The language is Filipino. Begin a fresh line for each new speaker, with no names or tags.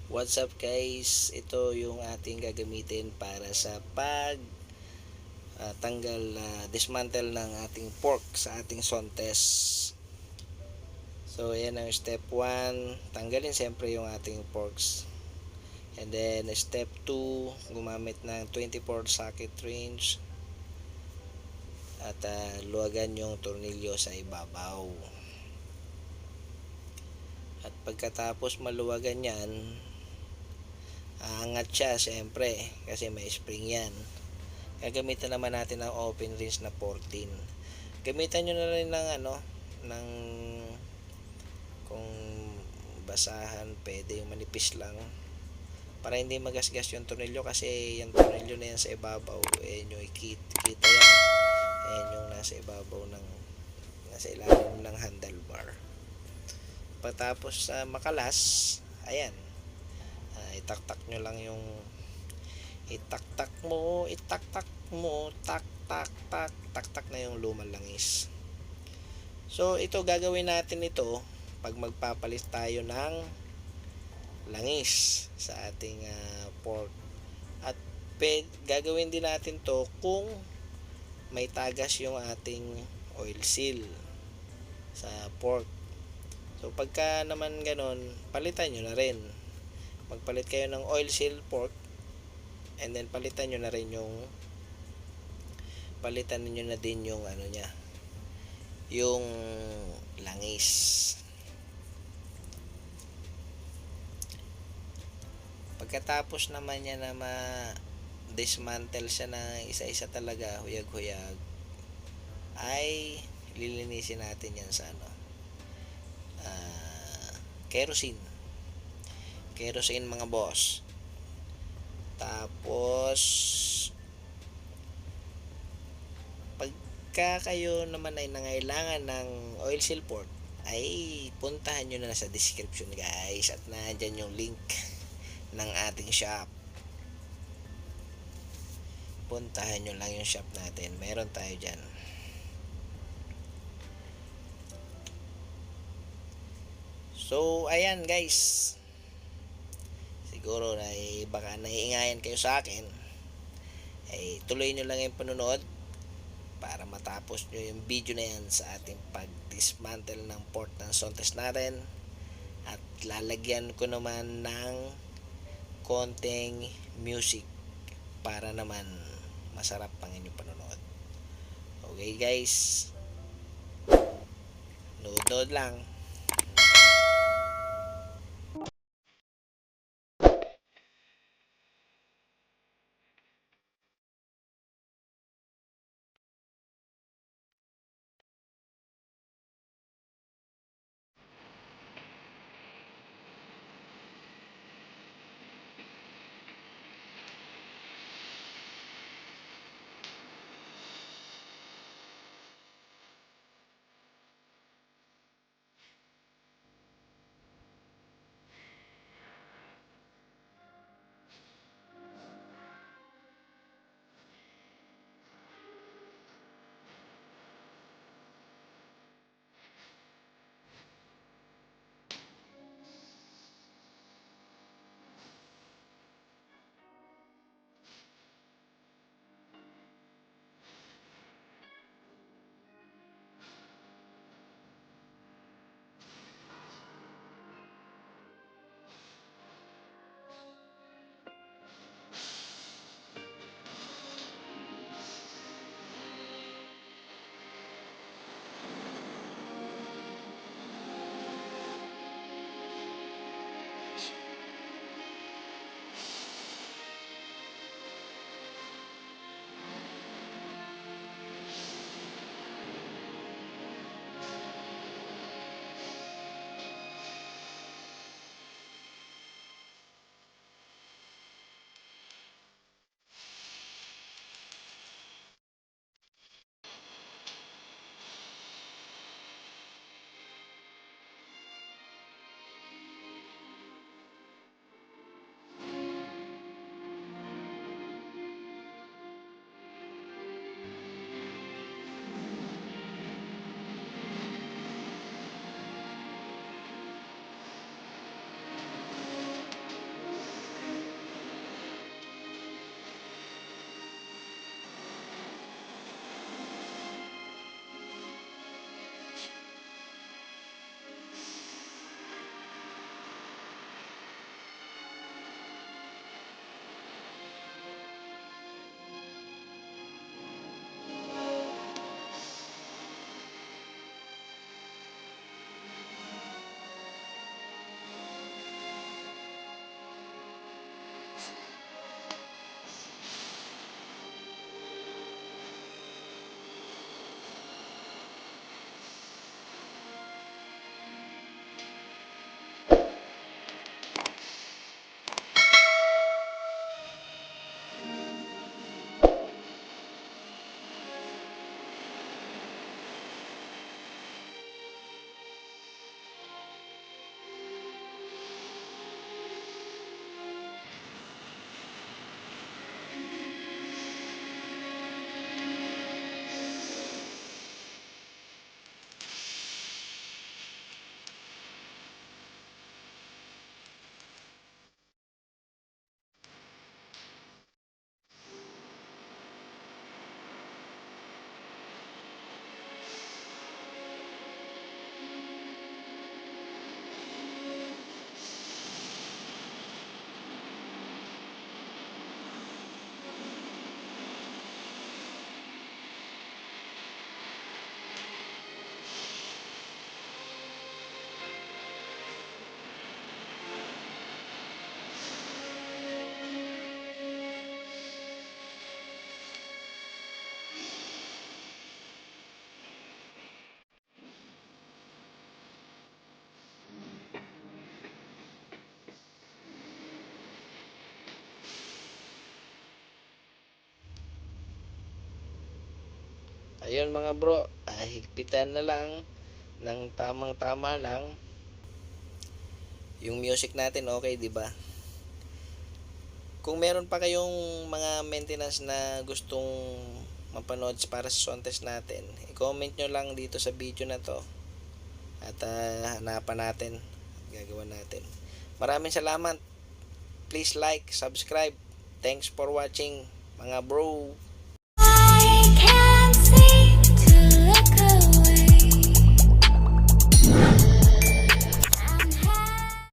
What's up guys? Ito yung ating gagamitin para sa tanggal dismantle ng ating pork sa ating sontes. So ayan ang step 1, tanggalin siyempre yung ating porks. And then step 2, gumamit ng 24 socket wrench at luwagan yung tornilyo sa ibabaw. At pagkatapos maluwagan yan, aangat siya siyempre kasi may spring yan. Gagamitan naman natin ang open wrench na 14. Gamitan nyo na rin ng ng kung basahan, pwede yung manipis lang para hindi magasgas yung tornilyo kasi yung tornilyo na yan sa ibabaw, nyo kita yan. Ayan yung nasa ibabaw nasa ilalim ng handlebar. Pagkatapos sa makalas, ayan, itaktak nyo lang yung itaktak mo, taktak na yung lumang langis. So ito, gagawin natin ito pag magpapalit tayo ng langis sa ating pork. At gagawin din natin to kung may tagas yung ating oil seal sa pork. So pagka naman ganon, palitan nyo na rin. Magpalit kayo ng oil seal pork, and then palitan nyo na rin palitan niyo na din yung niya, yung langis. Pagkatapos naman niya na dismantle siya na isa-isa talaga, huyag-huyag, ay lilinisin natin yan sa kerosene mga boss. Tapos pagka kayo naman ay nangailangan ng oil seal port, ay puntahan nyo na sa description guys, at nandyan yung link ng ating shop. Puntahan nyo lang yung shop natin, meron tayo dyan. So ayan guys, siguro na baka naiingayan kayo sa akin, ay tuloy nyo lang yung panunod para matapos nyo yung video na yan sa ating pag-dismantle ng port ng sontes natin. At lalagyan ko naman ng konting music para naman masarap pang inyong panonood. Okay guys, nood lang. Ayun mga bro, higpitan na lang ng tamang tama lang. Yung music natin okay, 'di ba? Kung meron pa kayong mga maintenance na gustong mapanood para sa sound test natin, i-comment nyo lang dito sa video na to. At hanapan natin, gagawa natin. Maraming salamat. Please like, subscribe. Thanks for watching mga bro.